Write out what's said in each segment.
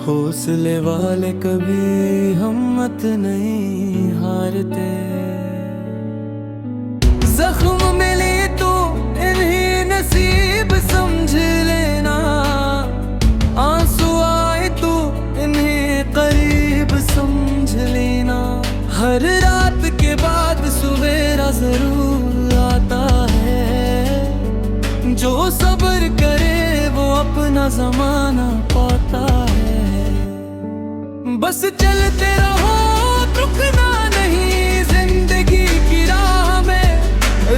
हौसले वाले कभी हिम्मत नहीं हारते। जख्म मिले तो इन्हें नसीब समझ लेना, आंसू आए तो इन्हें करीब समझ लेना। हर रात के बाद सवेरा जरूर आता है, जो सब्र करे वो अपना जमाना पाता है। बस चलते रहो, रुकना नहीं जिंदगी की राह में,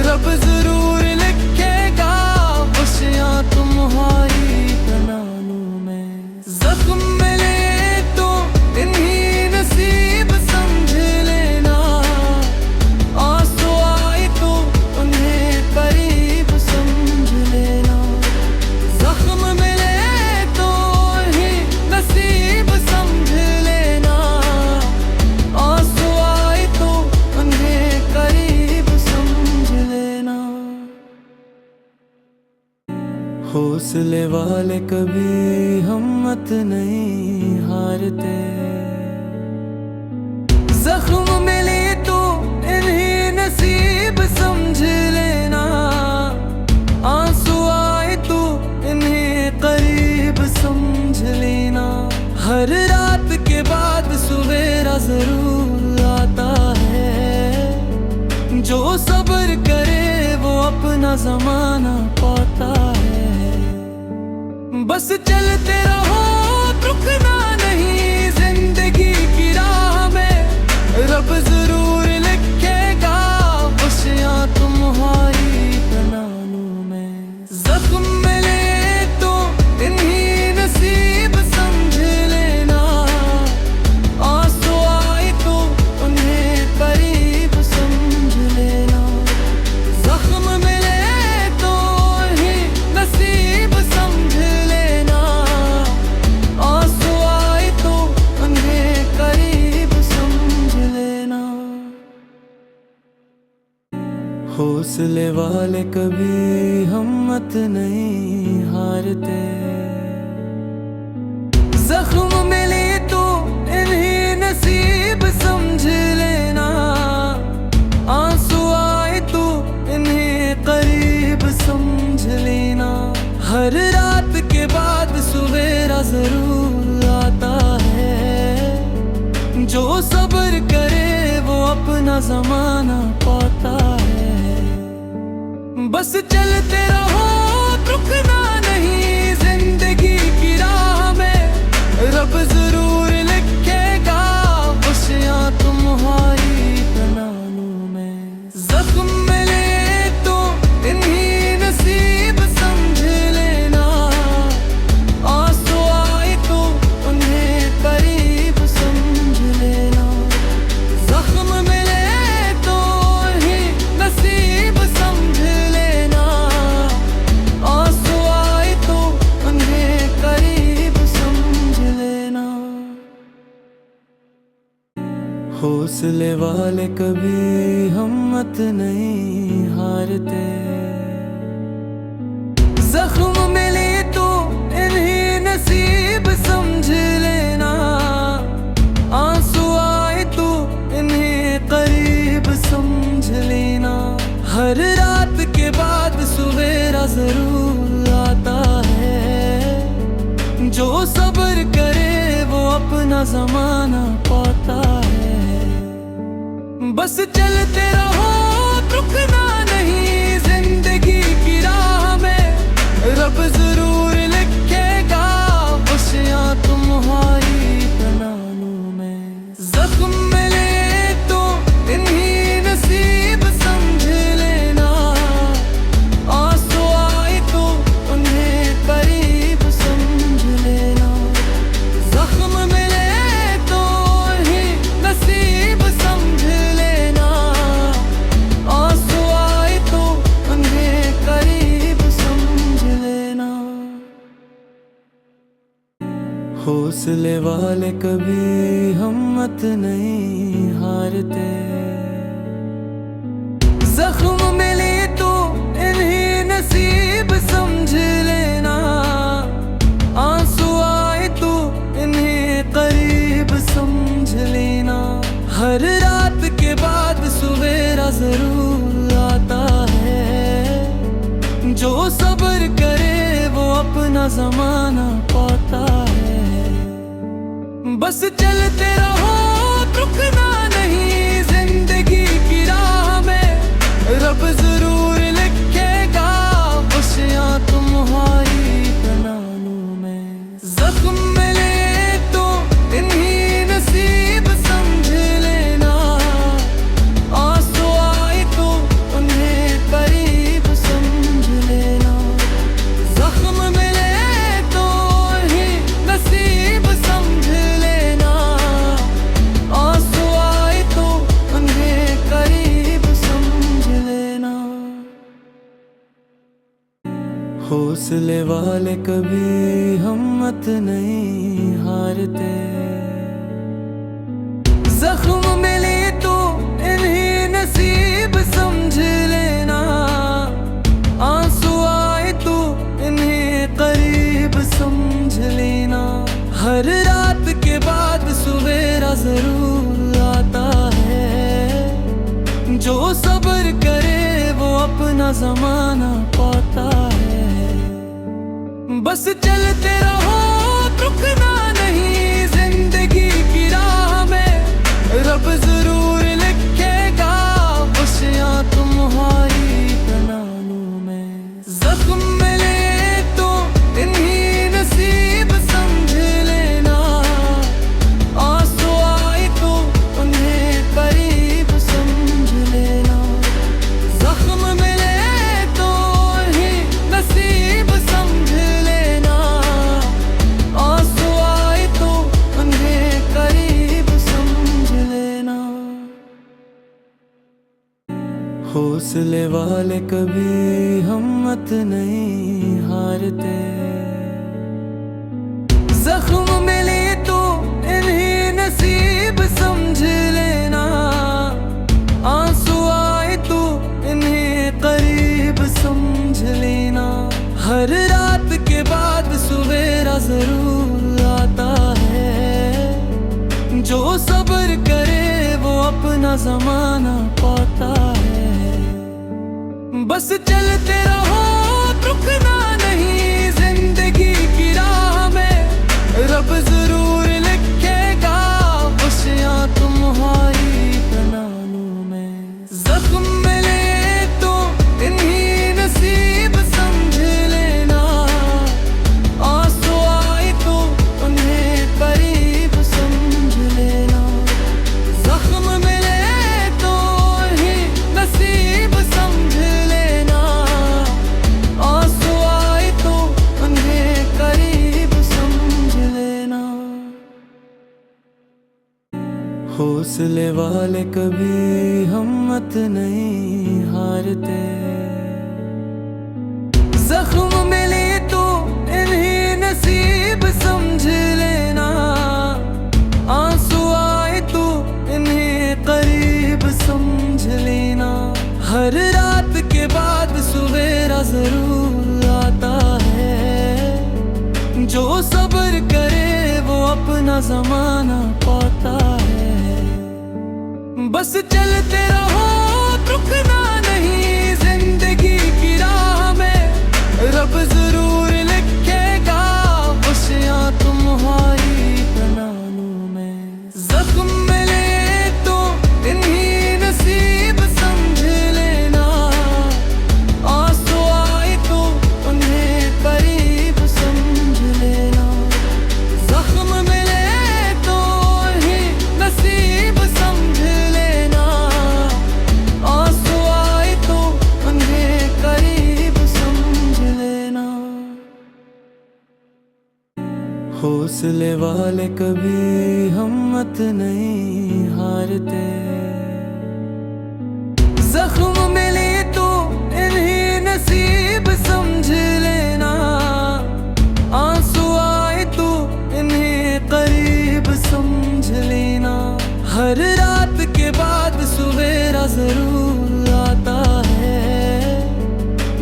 रब जरूर लिखेगा खुशियां तुम्हारी तनानों में। जख्म मिले तो इन्हीं नसीब समझ लेना, आंसू आए तो उन्हें करीब समझ लेना। जख्म मिले तो इन्हीं नसीब समझ लेना, आंसू आए तो उन्हें करीब समझ लेना। हौसले वाले कभी हिम्मत नहीं हारते। जख्म मिले तो इन्हें नसीब समझ लेना, आंसू आए तो इन्हें करीब समझ लेना। हर रात के बाद सवेरा जरूर आता है, जो सब्र करे वो अपना जमाना पाता है। बस चलते रहो, रुकना नहीं जिंदगी की राह में, रब जरूर लिखेगा खुशियां तुम्हारी तनानों में। जख्म मिले तो इन्हीं नसीब समझ लेना, आंसू आए तो उन्हें करीब समझ लेना। जख्म मिले तो इन्हीं नसीब समझ लेना, आंसू आए तो उन्हें करीब समझ लेना। हौसले वाले कभी हिम्मत नहीं हारते। जख्म मिले तो इन्हें नसीब समझ लेना, आंसू आए तो इन्हें करीब समझ लेना। हर रात के बाद सवेरा जरूर आता है, जो सब्र करे वो अपना जमाना पाता है। बस चलते रहो, रुकना नहीं जिंदगी की राह में, रब जरूर लिखेगा खुशियां तुम्हारी तनानों में। जख्म मिले तो इन्हीं नसीब समझ लेना, आंसू आए तो उन्हें करीब समझ लेना। जख्म मिले तो इन्हीं नसीब समझ लेना, आंसू आए तो उन्हें करीब समझ लेना। हौसले वाले कभी हिम्मत नहीं हारते। जख्म मिले तो इन्हीं नसीब समझ लेना, आंसू आए तो इन्हें करीब समझ लेना। हर रात के बाद सवेरा जरूर आता है, जो सब्र करे वो अपना जमाना पाता है। बस चलते रहो, रुकना नहीं जिंदगी की राह में, रब जरूर लिखेगा खुशियां तुम्हारी तनानों में। जख्म मिले तो इन्हीं नसीब समझ लेना, आंसू आए तो उन्हें करीब समझ लेना। जख्म मिले तो इन्हीं नसीब समझ लेना, आंसू आए तो उन्हें करीब समझ लेना। हौसले वाले कभी हिम्मत नहीं हारते। जख्म मिले तो इन्हीं नसीब समझ लेना, आंसू आए तो इन्हें अपना जमाना पाता है। बस चलते रहो, रुकना नहीं जिंदगी की राह में, रब जरूर लिखेगा खुशियां तुम्हारी तनानों में। जख्म मिले तो इन्हीं नसीब समझ लेना, आंसू आए तो उन्हें करीब समझ लेना। जख्म मिले तो इन्हीं नसीब समझ लेना, आंसू आए तो उन्हें करीब समझ लेना। हौसले वाले कभी हिम्मत नहीं हारते, जख्म मिले तो इन्हीं नसीब समझ लेना, आंसू आए तो इन्हें करीब समझ लेना। हर रात के बाद सवेरा जरूर आता है, जो सब्र करे वो अपना जमाना पाता है। बस चलते रहो, रुकना नहीं जिंदगी की राह में, रब जरूर लिखेगा खुशियां तुम्हारी तनानों में। जख्म मिले तो इन्हीं नसीब समझ लेना, आंसू आए तो उन्हें करीब समझ लेना। जख्म मिले तो इन्हीं नसीब समझ लेना, आंसू आए तो उन्हें करीब समझ लेना। हौसले वाले कभी हिम्मत नहीं हारते, जख्म मिले तो इन्हीं नसीब समझ लेना, आंसू आए तो इन्हें करीब समझ लेना। हर रात के बाद सवेरा जरूर आता है, जो सब्र करे वो अपना जमाना पाता है। बस चलते रहो, रुकना नहीं जिंदगी की राह में, रब जरूर लिखेगा खुशियां तुम्हारी तनानों में। जख्म मिले तो इन्हीं नसीब समझ लेना, आंसू आए तो उन्हें करीब समझ लेना। जख्म मिले तो इन्हीं नसीब समझ लेना, आंसू आए तो उन्हें करीब समझ लेना। हौसले वाले कभी हिम्मत नहीं हारते, जख्म मिले तो इन्हीं नसीब समझ लेना, आंसू आए तो इन्हें करीब समझ लेना। हर रात के बाद सवेरा जरूर आता है, जो सब्र करे वो अपना जमाना पाता है। बस चलते रहो, रुकना नहीं जिंदगी की राह में, रब जरूर लिखेगा खुशियां तुम्हारी तनानों में। जख्म मिले तो इन्हीं नसीब समझ लेना, आंसू आए तो उन्हें करीब समझ लेना। जख्म मिले तो इन्हीं नसीब समझ लेना, आंसू आए तो उन्हें करीब समझ लेना। हौसले वाले कभी हिम्मत नहीं हारते, जख्म मिले तो इन्हीं नसीब समझ लेना, आंसू आए तो इन्हें करीब समझ लेना। हर रात के बाद सवेरा जरूर आता है,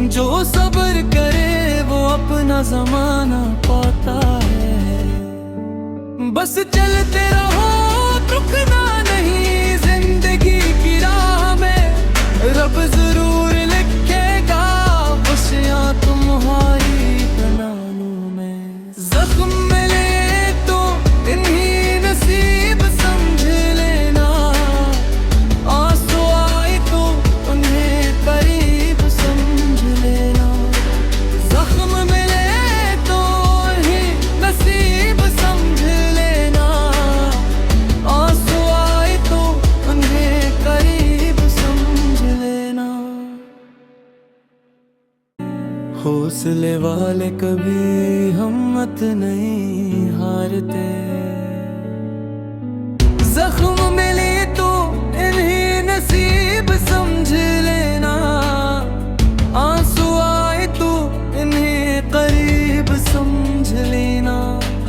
जो सब्र करे वो अपना जमाना पाता है। बस चलते रहो, रुकना नहीं जिंदगी की राह में, रब जरूर लिखेगा खुशियां तुम्हारी तनानों हौसले वाले कभी हिम्मत नहीं हारते। जख्म मिले तो इन्हें नसीब समझ लेना, आंसू आए तो इन्हें करीब समझ लेना।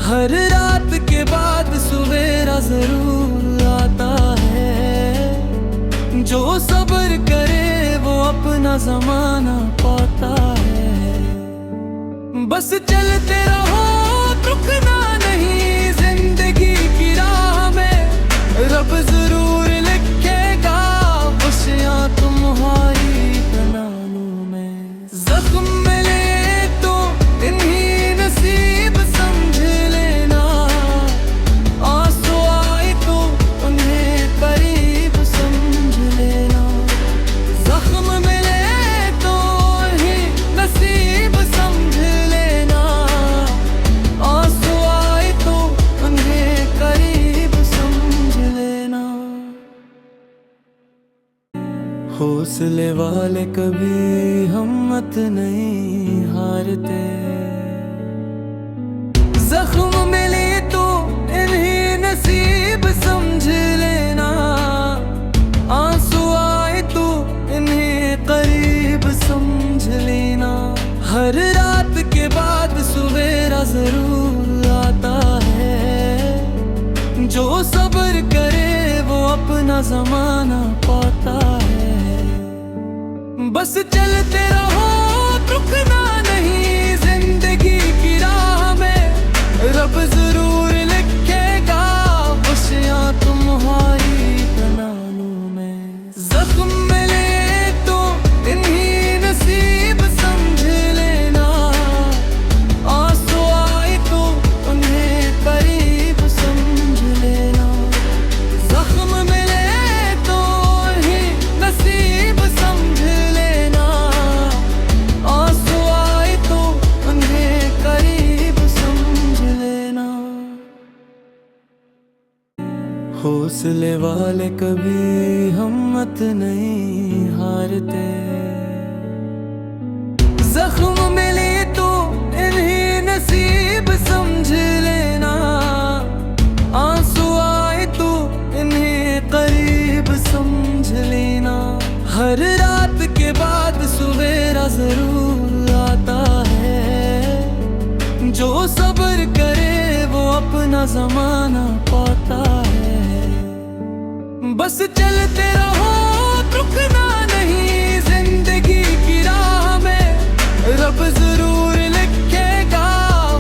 हर रात के बाद सवेरा जरूर आता है, जो सब्र करे वो अपना जमाना पाता है। बस चलते रहो, रुकना नहीं जिंदगी की राह में, रब जरूर लिखेगा खुशियां तुम्हारी तनानों में। जख्म मिले तो इन्हीं नसीब समझ लेना, आंसू आए तो उन्हें करीब समझ लेना। जख्म मिले तो इन्हीं नसीब समझ लेना, आंसू आए तो उन्हें करीब समझ लेना। हौसले वाले कभी हिम्मत नहीं हारते। जख्म मिले तो इन्हें नसीब समझ लेना, आंसू आए तो इन्हें करीब समझ लेना। हर रात के बाद सवेरा जरूर आता है, जो सब्र करे वो अपना जमाना पाता है। बस चलते रहो, रुकना नहीं जिंदगी की राह में, रब जरूर लिखेगा खुशियां तुम्हारी तनानों में। जख्म मिले तो इन्हीं नसीब समझ लेना, आंसू आए तो उन्हें करीब समझ लेना। जख्म मिले तो इन्हीं नसीब समझ लेना, आंसू आए तो उन्हें करीब समझ लेना। हौसले वाले कभी हिम्मत नहीं हारते। जख्म मिले तो इन्हें नसीब समझ लेना, आंसू आए तो इन्हें करीब समझ लेना। हर रात के बाद सवेरा जरूर आता है, जो सब्र करे वो अपना जमाना पाता है। बस चलते रहो, रुकना नहीं जिंदगी की राह में, रब जरूर लिखेगा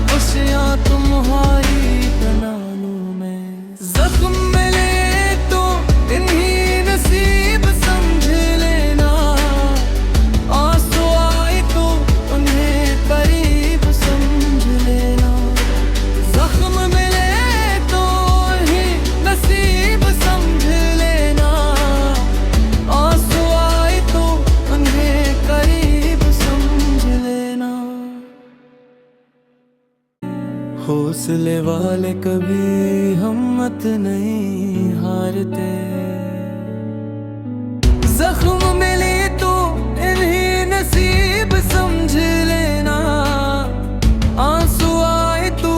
खुशियां तुम्हारी तनानों में। जख्म मिले तो इन्हीं नसीब समझ लेना, आंसू आए तो उन्हें करीब समझ लेना। जख्म मिले तो इन्हीं नसीब समझ लेना, आंसू आए तो उन्हें करीब समझ लेना। हौसले वाले कभी हिम्मत नहीं हारते। जख्म मिले तो इन्हीं नसीब समझ लेना, आंसू आए तो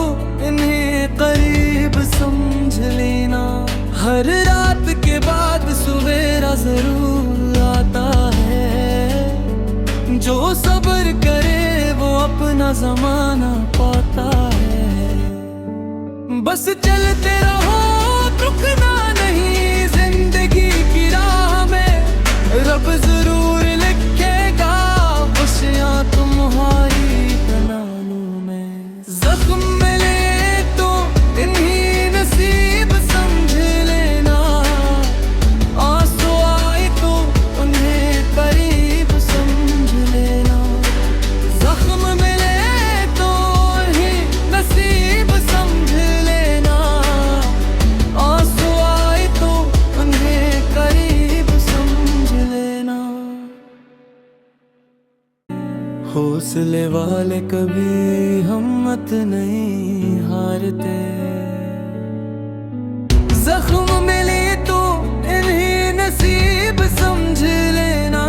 इन्हें करीब समझ लेना। हर रात के बाद सवेरा जरूर आता है, जो सब्र करे वो अपना जमाना पाता है। बस चलते रहो, रुकना नहीं जिंदगी की राह में, रब जरूर लिखेगा खुशियां तुम्हारी तनानों में। जख्म मिले तो इन्हीं नसीब समझ लेना, आंसू आए तो उन्हें करीब समझ लेना। जख्म मिले तो इन्हीं नसीब समझ लेना, आंसू आए तो उन्हें करीब समझ लेना। हौसले वाले कभी हिम्मत नहीं हारते। जख्म मिले तो इन्हीं नसीब समझ लेना,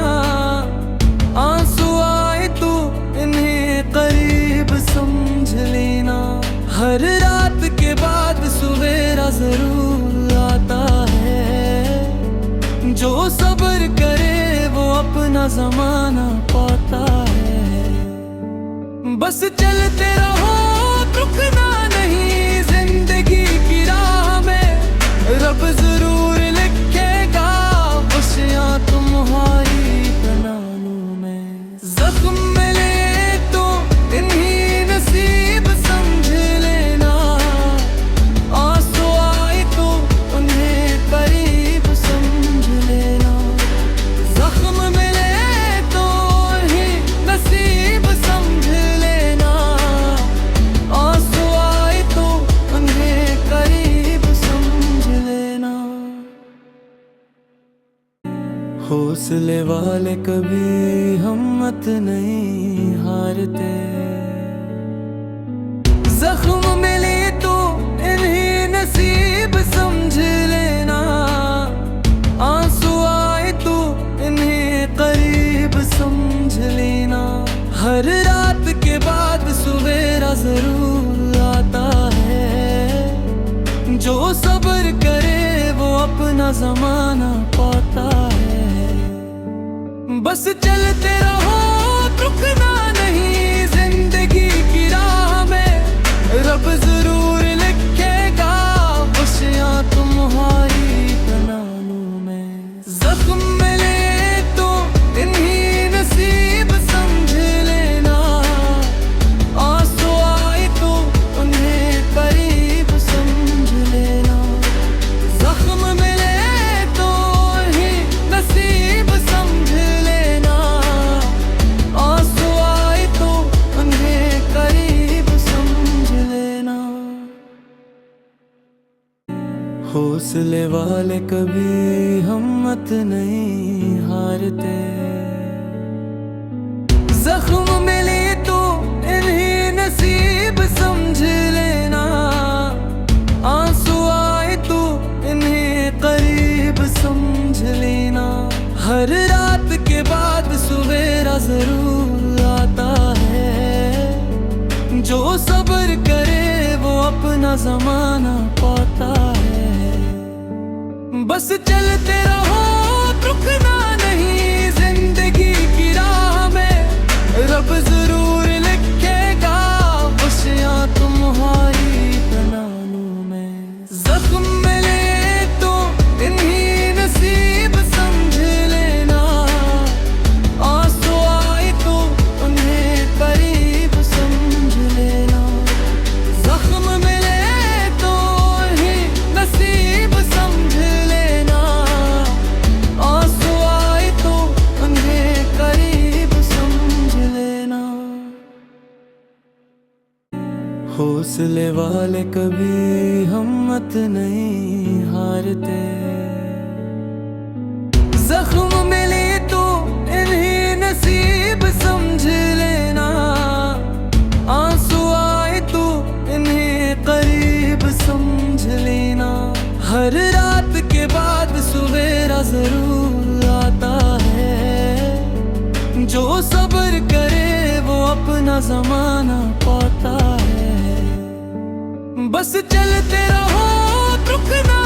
आंसू आए तो इन्हें जरूर आता है। जो सब्र करे वो अपना जमाना पाता है। बस चलते रहो, रुकना नहीं जिंदगी की राह में। रब जरूर लिखेगा खुशियां तुम्हारी कनानों में। जख्म मिले तो इन्हीं नसीब समझ लेना। आंसू आए तो उन्हें करीब समझ लेना। जख्म मिले तो इन्हीं नसीब समझ लेना। आंसू आए तो उन्हें करीब समझ लेना। हौसले वाले कभी हिम्मत नहीं हारते। जख्म मिले तो इन्हीं नसीब समझ लेना। आंसू आए तो इन्हें करीब समझ लेना। हर रात के बाद सवेरा जरूर आता है। जो सब्र करे वो अपना जमाना पाता है। बस चलते रहो, रुकना नहीं जिंदगी की राह में। रब जरूर लिखेगा खुशियां तुम्हारी कनानों में। जख्म मिले तो इन्हीं नसीब समझ लेना। आंसू आए तो उन्हें करीब समझ लेना। जख्म मिले तो इन्हीं नसीब समझ लेना। आंसू आए तो उन्हें करीब समझ लेना। हौसले वाले कभी हिम्मत नहीं हारते। जख्म मिले तो इन्हीं नसीब समझ लेना। आंसू आए तो इन्हें करीब समझ लेना। हर रात के बाद सवेरा जरूर आता है। जो सब्र करे वो अपना जमाना पाता है। बस चलते रहो, रुकना नहीं जिंदगी की राह में। रब जरूर लिखेगा खुशियां तुम्हारी कनानों में। जख्म मिले तो इन्हीं नसीब समझ लेना। आंसू आए तो उन्हें करीब समझ लेना। जख्म मिले तो इन्हीं नसीब समझ लेना। आंसू आए तो उन्हें करीब समझ लेना। हौसले वाले कभी हिम्मत नहीं हारते। जख्म मिले तो इन्हीं नसीब समझ लेना। आंसू आए तो इन्हें करीब समझ लेना। हर रात के बाद सवेरा जरूर आता है। जो सब्र करे वो अपना जमाना पाता है। बस चलते रहो, रुकना